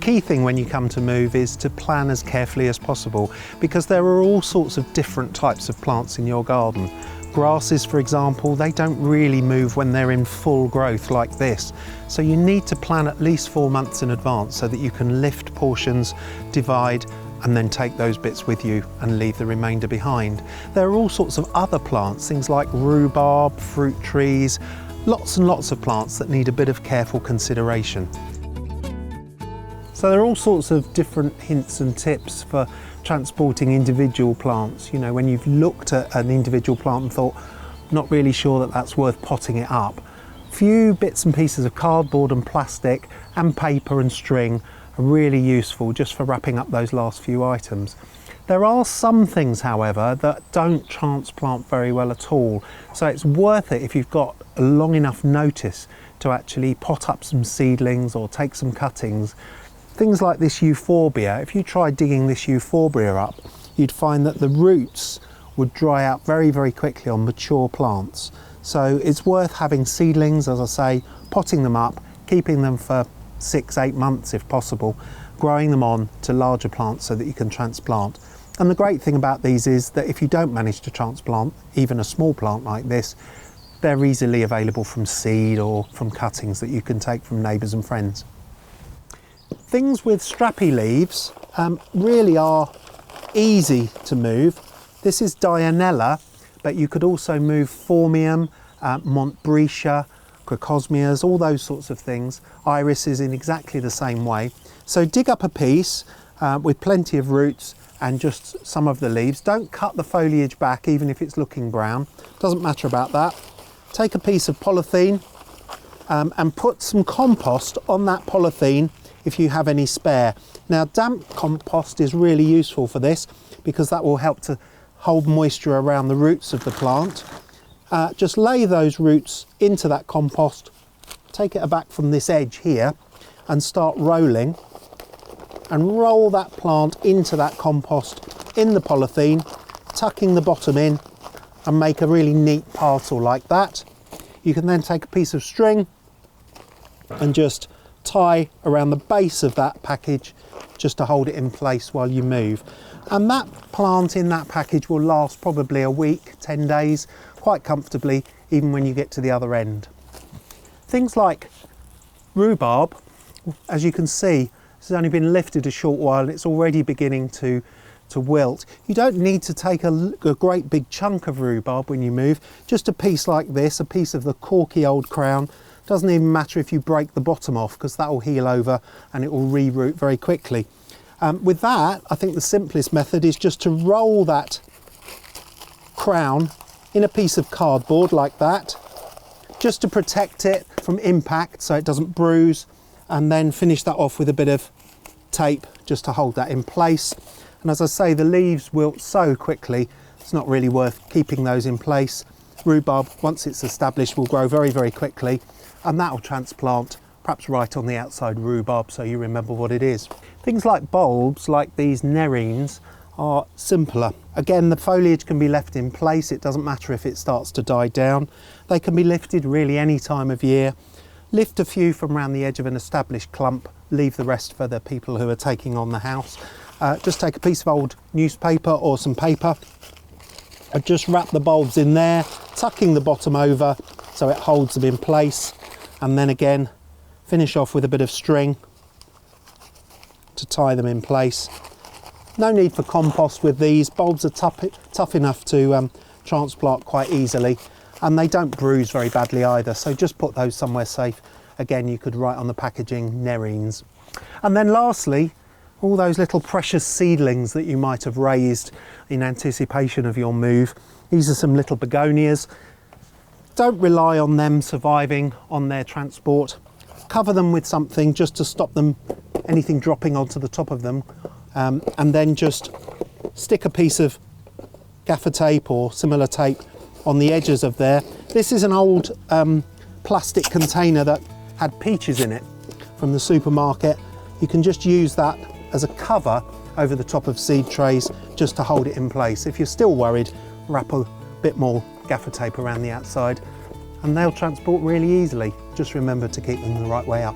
key thing when you come to move is to plan as carefully as possible, because there are all sorts of different types of plants in your garden. Grasses, for example, they don't really move when they're in full growth like this. So you need to plan at least 4 months in advance so that you can lift portions, divide, and then take those bits with you and leave the remainder behind. There are all sorts of other plants, things like rhubarb, fruit trees, lots and lots of plants that need a bit of careful consideration. So there are all sorts of different hints and tips for transporting individual plants. You know, when you've looked at an individual plant and thought, not really sure that that's worth potting it up, few bits and pieces of cardboard and plastic and paper and string are really useful just for wrapping up those last few items. There are some things, however, that don't transplant very well at all, so it's worth it if you've got a long enough notice to actually pot up some seedlings or take some cuttings. Things like this euphorbia, if you tried digging this euphorbia up, you'd find that the roots would dry out very, very quickly on mature plants. So it's worth having seedlings, as I say, potting them up, keeping them for 6-8 months if possible, growing them on to larger plants so that you can transplant. And the great thing about these is that if you don't manage to transplant even a small plant like this, they're easily available from seed or from cuttings that you can take from neighbours and friends. Things with strappy leaves really are easy to move. This is Dianella, but you could also move Formium, Montbretia, Crocosmias, all those sorts of things. Iris is in exactly the same way. So dig up a piece with plenty of roots and just some of the leaves. Don't cut the foliage back even if it's looking brown. Doesn't matter about that. Take a piece of polythene and put some compost on that polythene if you have any spare. Now, damp compost is really useful for this because that will help to hold moisture around the roots of the plant. Just lay those roots into that compost, take it back from this edge here and start rolling, and roll that plant into that compost in the polythene, tucking the bottom in, and make a really neat parcel like that. You can then take a piece of string and just tie around the base of that package just to hold it in place while you move. And that plant in that package will last probably a week, 10 days, quite comfortably, even when you get to the other end. Things like rhubarb, as you can see, this has only been lifted a short while and it's already beginning to wilt. You don't need to take a great big chunk of rhubarb when you move, just a piece like this, a piece of the corky old crown. Doesn't even matter if you break the bottom off because that will heal over and it will re-root very quickly. With that, I think the simplest method is just to roll that crown in a piece of cardboard like that, just to protect it from impact so it doesn't bruise, and then finish that off with a bit of tape just to hold that in place. And as I say, the leaves wilt so quickly, it's not really worth keeping those in place. Rhubarb, once it's established, will grow very, very quickly, and that will transplant perhaps right on the outside rhubarb so you remember what it is. Things like bulbs, like these nerines, are simpler. Again, the foliage can be left in place. It doesn't matter if it starts to die down. They can be lifted really any time of year. Lift a few from around the edge of an established clump, leave the rest for the people who are taking on the house. Just take a piece of old newspaper or some paper and just wrap the bulbs in there, tucking the bottom over so it holds them in place, and then again finish off with a bit of string to tie them in place. No need for compost with these. Bulbs are tough enough to transplant quite easily, and they don't bruise very badly either, so just put those somewhere safe. Again, you could write on the packaging nerines. And then lastly, all those little precious seedlings that you might have raised in anticipation of your move. These are some little begonias. Don't rely on them surviving on their transport. Cover them with something just to stop anything dropping onto the top of them, and then just stick a piece of gaffer tape or similar tape on the edges of there. This is an old plastic container that had peaches in it from the supermarket. You can just use that as a cover over the top of seed trays just to hold it in place. If you're still worried, wrap a bit more gaffer tape around the outside and they'll transport really easily. Just remember to keep them the right way up.